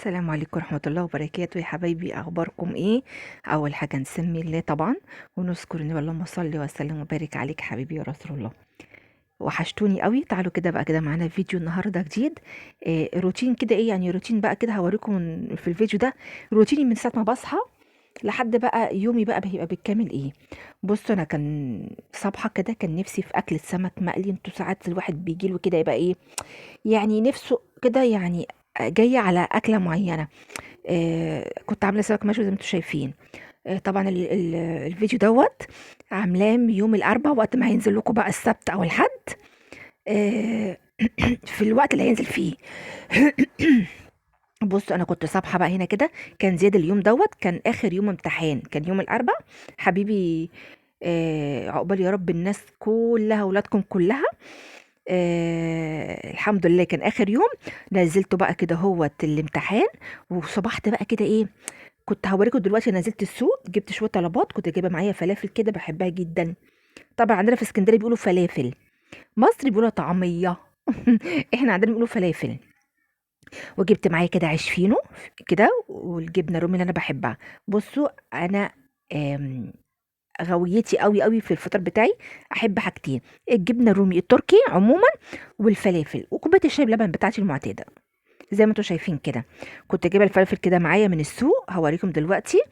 السلام عليكم ورحمة الله وبركاته يا حبايبي، أخباركم إيه؟ أول حاجة نسمي الله طبعا ونذكر إن اللهم صل وسلم وبارك عليك حبيبي يا رسول الله. وحشتوني قوي. تعالوا كده بقى كده معانا فيديو النهارده جديد. روتين كده، ايه يعني روتين بقى كده هوريكم في الفيديو ده. روتيني من ساعة ما بصحى لحد بقى يومي بقى بيبقى بالكامل ايه. بصوا انا كان صبحة كده كان نفسي في اكلة سمك مقلي. انتوا ساعات الواحد بيجيله كده يبقى ايه، يعني نفسه كده يعني جاية على أكلة معينة. كنت عاملة سمك مشوي زي ما انتم شايفين. طبعا الفيديو دوت عاملاه من يوم الأربعاء، وقت ما هينزل لكم بقى السبت أو الحد. آه، في الوقت اللي هينزل فيه. بصوا أنا كنت صابحة بقى هنا كده. كان زياد اليوم دوت كان آخر يوم امتحان، كان يوم الأربعاء حبيبي. عقبال يا رب الناس كلها ولادكم كلها. الحمد لله كان آخر يوم. نزلته بقى كده هوت الامتحان. وصبحت بقى كده ايه. كنت هوريكم دلوقتي، نزلت السوق جبت شويه طلبات، كنت جايبه معايا فلافل كده بحبها جدا. طبعا عندنا في اسكندريه بيقولوا فلافل، مصر بيقولوا طعميه. احنا عندنا بيقولوا فلافل. وجبت معايا كده عيش فينو كده والجبنه الرومي اللي انا بحبها. بصوا انا آم، غويتي قوي قوي في الفطار بتاعي. احب حاجتين: الجبنه الرومي التركي عموما، والفلافل، وكوبايه الشاي بلبن بتاعتي المعتاده زي ما انتم شايفين كده. كنت جايبه الفلافل كده معايا من السوق، هوريكم دلوقتي.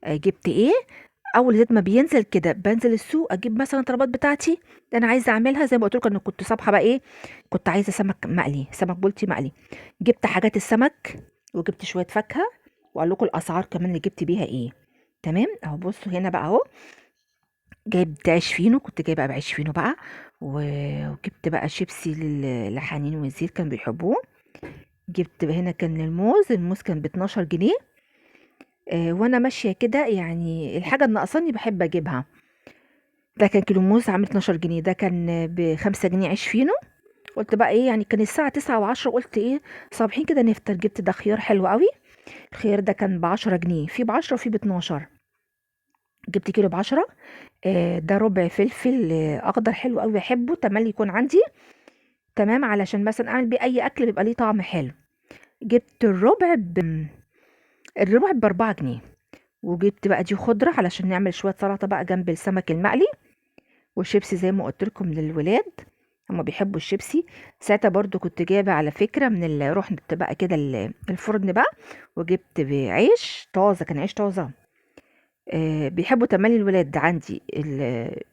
جبت ايه. اول زيت ما بينزل كده بنزل السوق اجيب مثلا الطلبات بتاعتي اللي انا عايزه اعملها. زي ما قلت لكم انا كنت صابحه بقى ايه، كنت عايزه سمك مقلي، سمك بولتي مقلي. جبت حاجات السمك وجبت شويه فاكهه، واقول لكم الاسعار كمان اللي جبت بيها ايه. تمام اهو. بصوا هنا بقى اهو. جبت عيش فينو، كنت جايبه بقى عيش فينو بقى. وجبت بقى شيبسي لحنين والزيت كانوا بيحبوه. جبت هنا كان الموز كان ب 12 جنيه. وانا ماشيه كده يعني الحاجه اللي ناقصاني بحب اجيبها. ده كان كيلو موز عامل 12 جنيه، ده كان ب5 جنيه عيش فينو. قلت بقى ايه يعني، كان الساعه 9 و10، قلت ايه صابحين كده نفطر. جبت ده خيار حلو قوي. الخيار ده كان ب10 جنيه، في ب10 وفي ب12. جبت كيلو ب10. ده ربع فلفل اخضر حلو قوي بحبه، تملي يكون عندي. تمام، علشان مثلا اعمل بيه اي اكل بيبقى ليه طعم حلو. جبت الربع ب4 جنيه. وجبت بقى دي خضرة علشان نعمل شوية سلطة بقى جنب السمك المقلي. والشيبسي زي ما قلت لكم للولاد، هما بيحبوا الشيبسي. ساعتها برضو كنت جايبة على فكرة من رحت بقى كده الفرن بقى. وجبت عيش طازة، كان عيش طازة. بيحبوا تملي الولاد عندي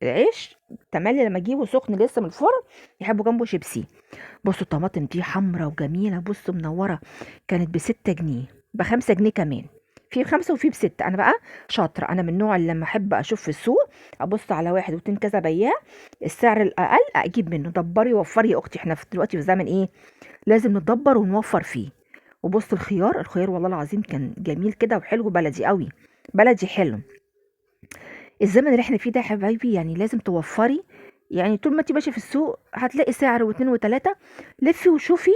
العيش. تملي لما اجيبه سخن لسه من الفرن يحبوا جنبه شيبسي. بصوا الطماطم دي حمرا وجميلة، بصوا منورة. كانت ب6 جنيه، ب5 جنيه كمان. في ب5 وفي ب6. انا بقى شاطرة، انا من النوع اللي لما احب اشوف في السوق ابص على واحد واتنين كذا بياع، السعر الاقل اجيب منه. دبري وفري يا اختي، احنا دلوقتي في زمن ايه، لازم ندبر ونوفر فيه. وبص الخيار والله العظيم كان جميل كده وحلو، بلدي قوي، بلدي حلو. الزمن اللي احنا فيه ده يا حبايبي يعني لازم توفري. يعني طول ما انت ماشيه في السوق هتلاقي سعر واتنين وتلاته. لفي وشوفي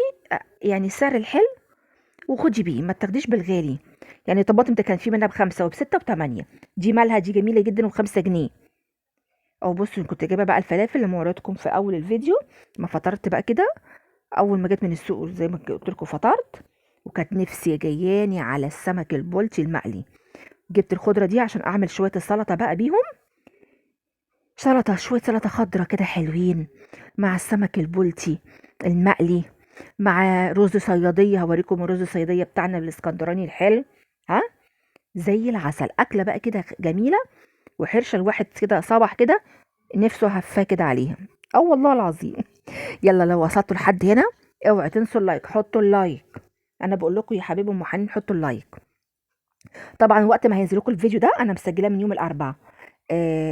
يعني السعر الحلو وخدي بيه، ما تاخديش بالغالي. يعني طماطم ده كان في منها ب5 وب6 وب8. دي مالها، دي جميله جدا و5 جنيه. او بصوا كنت جايبه بقى الفلافل اللي وريتكم في اول الفيديو. ما فطرت بقى كده اول ما جيت من السوق زي ما قلت لكم فطرت. وكانت نفسي جياني على السمك البلطي المقلي. جبت الخضره دي عشان اعمل شويه السلطه بقى بيهم. سلطة، شوية سلطة خضرة كده حلوين مع السمك البلطي المقلي، مع رز صيادية. هوريكم الرز الصيادية بتاعنا الاسكندراني الحلو. ها، زي العسل. أكلة بقى كده جميلة وحرشة، الواحد كده صبح كده نفسه هفاه كده عليها. اه والله العظيم. يلا لو وصلتوا لحد هنا اوعوا تنسوا اللايك، حطوا اللايك. انا بقول لكم يا حبيبي ام حنين حطوا اللايك. طبعا وقت ما هينزل لكم الفيديو ده انا مسجلاه من يوم الاربعاء.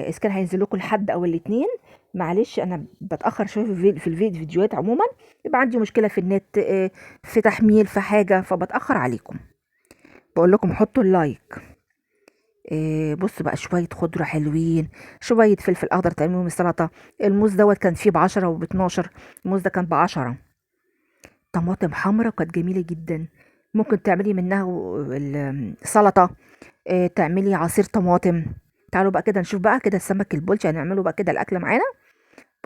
اذا كان هينزل لكم الحد او الاثنين، معلش انا بتاخر شويه في الفيديوهات عموما. يبقى عندي مشكله في النت، في تحميل، في حاجه، فبتاخر عليكم. بقول لكم حطوا اللايك. بص بقى شويه خضره حلوين، شويه فلفل اخضر تعملوا من السلطه. الموز دوت كان فيه ب10 وب12. الموز ده كان ب10. طماطم حمرا كانت جميله جدا. ممكن تعملي منها سلطه، تعملي عصير طماطم. تعالوا بقى كده نشوف بقى كده السمك البولتي هنعمله بقى كده الاكل معانا.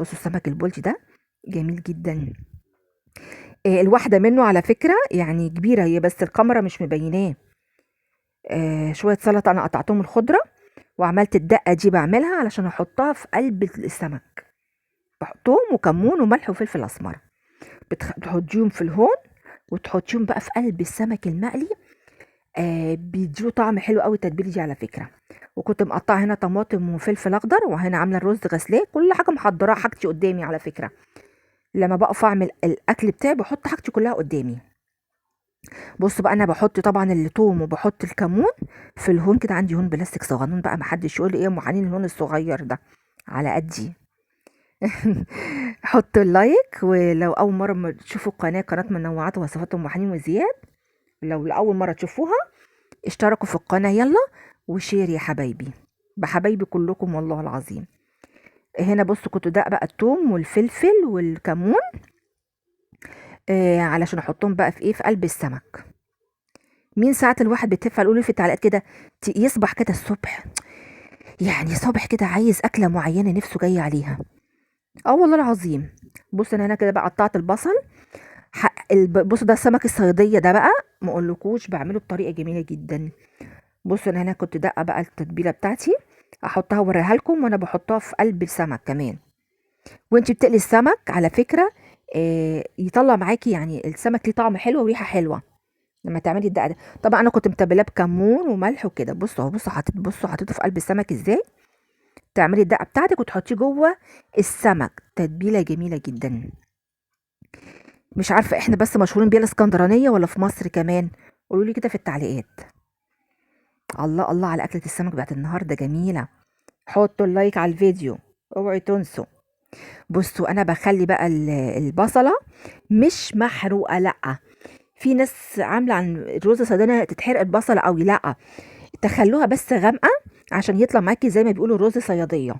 بصوا السمك البولتي ده جميل جدا. الواحدة منه على فكرة يعني كبيرة هي، بس الكاميرا مش مبيناه. شوية سلطة أنا قطعتهم الخضرة، وعملت الدقة دي بعملها علشان أحطها في قلب السمك. بحطهم وكمون وملح وفلفل أسمر، بتحطيهم في الهون وتحطيهم بقى في قلب السمك المقلي. بيديله طعم حلو قوي التتبيله دي على فكره. وكنت مقطعه هنا طماطم وفلفل اخضر، وهنا عامله الرز غسلاه، كل حاجه محضراها حاجتي قدامي على فكره. لما بقف اعمل الاكل بتاعي بحط حاجتي كلها قدامي. بص بقى انا بحط طبعا الثوم وبحط الكمون في الهون كده. عندي هون بلاستيك صغنون بقى، محدش يقول لي ايه يا ام حنين الهون الصغير ده، على قدي. حطوا اللايك، ولو اول مره ما تشوفوا القناه، قناه منوعات ووصفات ام حنين وزياد، لو لاول مره تشوفوها اشتركوا في القناه يلا، وشير يا حبايبي، بحبايبي كلكم والله العظيم. هنا بصوا كنت داق بقى الثوم والفلفل والكمون، علشان احطهم بقى في ايه، في قلب السمك. مين ساعات الواحد بيتفق يقول لي في التعليقات كده، يصبح كده الصبح، يعني صبح كده عايز اكله معينه نفسه جايه عليها. اه والله العظيم. بص انا هنا كده بقى قطعت البصل. بصوا ده السمك الصياديه ده بقى، ما اقولكوش بعمله بطريقه جميله جدا. بصوا انا هنا كنت دقه بقى التتبيله بتاعتي، احطها اوريها لكم، وانا بحطها في قلب السمك كمان. وانت بتقلي السمك على فكره، يطلع معاكي يعني السمك ليه طعم حلو وريحه حلوه لما تعملي الدقه ده. طبعا انا كنت متبلاه بكمون وملح وكده. بصوا اهو، بصوا حطيته في قلب السمك ازاي. تعملي الدقه بتاعتك وتحطيه جوه السمك، تتبيله جميله جدا. مش عارفه احنا بس مشهورين بيها الاسكندرانيه ولا في مصر كمان؟ قولوا لي كده في التعليقات. الله الله على اكله السمك بتاعت النهارده، جميله. حطوا اللايك على الفيديو، اوعي تنسوا. بصوا انا بخلي بقى البصله مش محروقه، لا. في ناس عامله عن الرز صيدانه تتحرق البصله قوي، لا، تخلوها بس غامقه عشان يطلع معاكي زي ما بيقولوا رز صياديه.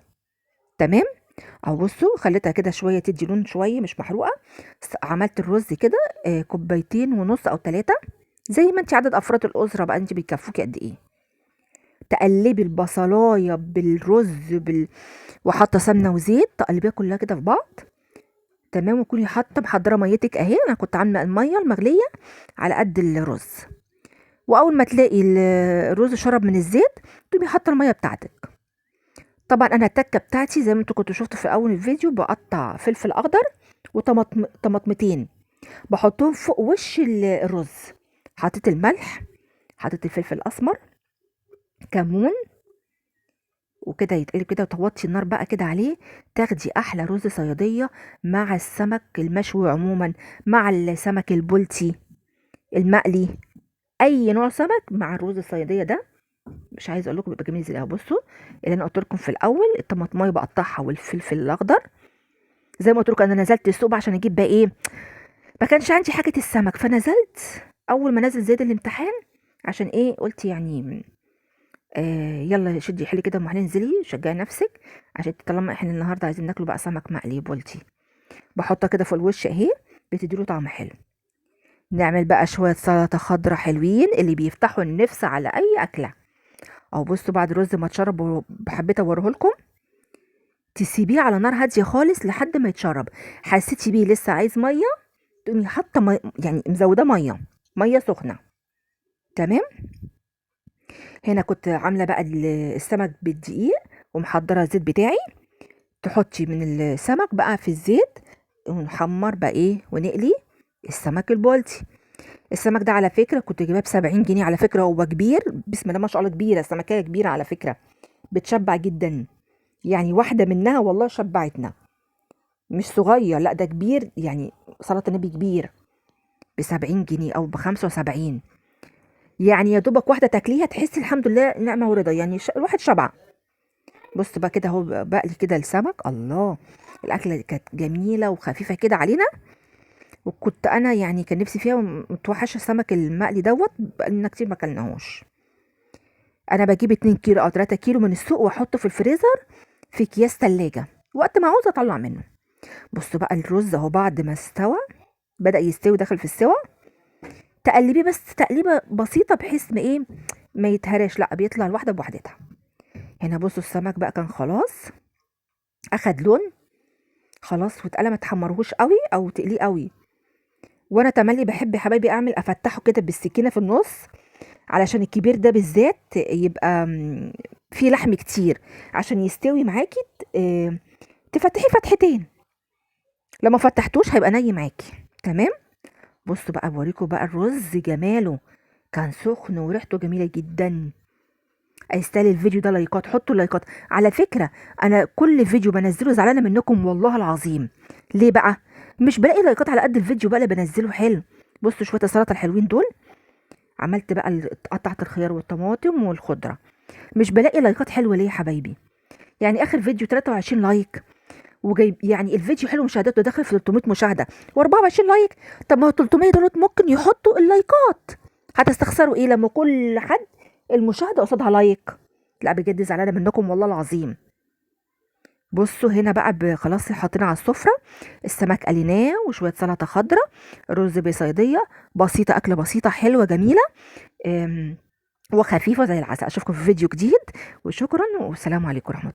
تمام. او بصوا خليتها كده شويه تدي لون شويه مش محروقه. عملت الرز كده كوبايتين ونص او 3، زي ما انت عدد افراد الاسره بقى انت بيكفوكي قد ايه. تقلبي البصلايه بالرز وحاطه سمنه وزيت، تقلبيها كلها كده في بعض. تمام. وكوني حاطه محضره ميتك اهي، انا كنت عامله الميه المغليه على قد الرز. واول ما تلاقي الرز شرب من الزيت، تقومي حاطه الميه بتاعتك. طبعا انا التكه بتاعتي زي ما انتوا كنتوا شفتوا في اول الفيديو، بقطع فلفل اخضر وطماطمتين، بحطهم فوق وش الرز. حطيت الملح، حطيت الفلفل الاسمر، كمون، وكده يتقلب كده، وتوطي النار بقى كده عليه. تاخدي احلى رز صياديه مع السمك المشوي عموما، مع السمك البلطي المقلي، اي نوع سمك مع الرز الصياديه ده. مش عايزه اقول لكم بيبقى جميل ازاي. بصوا اللي انا قلت لكم في الاول، الطماطمايه بقطعها والفلفل الاخضر. زي ما قلت لكم انا نزلت السوق بقى عشان اجيب بقى ايه، ما كانش عندي حاجه السمك، فنزلت اول ما نزل زيت الامتحان. عشان ايه؟ قلت يعني يلا شدي حيلي كده ومحلين انزلي شجعي نفسك، عشان طالما احنا النهارده عايزين ناكله بقى سمك مقلي بولتي. بحطها كده في الوش اهي، بتديله طعم حلو. نعمل بقى شويه سلطه خضرا حلوين اللي بيفتحوا النفس على اي اكله. او بصوا بعد الرز ما اتشرب، حبيت اوريه لكم. تسيبيه على نار هاديه خالص لحد ما يتشرب. حسيتي بيه لسه عايز ميه، تقومي حاطه يعني مزوده ميه سخنه. تمام. هنا كنت عامله بقى السمك بالدقيق، ومحضره الزيت بتاعي. تحطي من السمك بقى في الزيت، ونحمر بقى ايه ونقلي السمك البلطي. السمك ده على فكره كنت جايباه ب70 جنيه، على فكره هو كبير، بسم الله ما شاء الله، كبيره السمكيه، كبيره على فكره، بتشبع جدا. يعني واحده منها والله شبعتنا، مش صغير، لا ده كبير يعني، صلاة النبي كبير. ب70 جنيه او ب75، يعني يا دوبك واحده تاكليها تحسي الحمد لله نعمه ورضا، يعني الواحد شبع. بص بقى كده اهو بقلي كده السمك، الله. الاكله كانت جميله وخفيفه كده علينا. وكنت انا يعني كان نفسي فيها ومتوحشه السمك المقلي دوت، بقالنا كتير ما اكلناهوش. انا بجيب 2 كيلو او 3 كيلو من السوق واحطه في الفريزر في اكياس تلاجة، وقت ما عاوزه اطلع منه. بصوا بقى الرز اهو بعد ما استوى، بدأ يستوي داخل في السوا. تقلبيه بس تقليبه بسيطه بحيث ما ايه، ما يتهراش، لا بيطلع الواحده بوحدتها. هنا بصوا السمك بقى كان خلاص اخد لون خلاص، واتقلى، ما تحمرهوش قوي او تقليه قوي. وانا تملي بحب يا حبايبي اعمل افتحه كده بالسكينه في النص، علشان الكبير ده بالذات يبقى فيه لحم كتير، عشان يستوي معاكي تفتحي فتحتين. لما فتحتوش هيبقى ني معاكي. تمام. بصوا بقى بوريكم بقى الرز جماله، كان سخن وريحته جميله جدا. يستاهل الفيديو ده لايكات، حطوا لايكات. على فكره انا كل فيديو بنزله زعلانه منكم والله العظيم. ليه بقى؟ مش بلاقي لايكات على قد الفيديو بقى اللي بنزله حلو. بصوا شويه السلطه الحلوين دول، عملت بقى قطعت الخيار والطماطم والخضره. مش بلاقي لايكات حلوه ليه يا حبايبي؟ يعني اخر فيديو 23 لايك، وجايب يعني الفيديو حلو، مشاهداته داخل في 300 مشاهده و24 لايك. طب ما هو 300 دولت ممكن يحطوا اللايكات، هتستخسروا ايه لما كل حد المشاهده قصادها لايك؟ لا بجد زعلانه منكم والله العظيم. بصوا هنا بقى خلاص حاطين على السفره السمك قليناه وشويه سلطه خضراء، رز بصيديه، بسيطه، اكله بسيطه حلوه جميله وخفيفه زي العسل. اشوفكم في فيديو جديد، وشكرا والسلام عليكم ورحمه الله.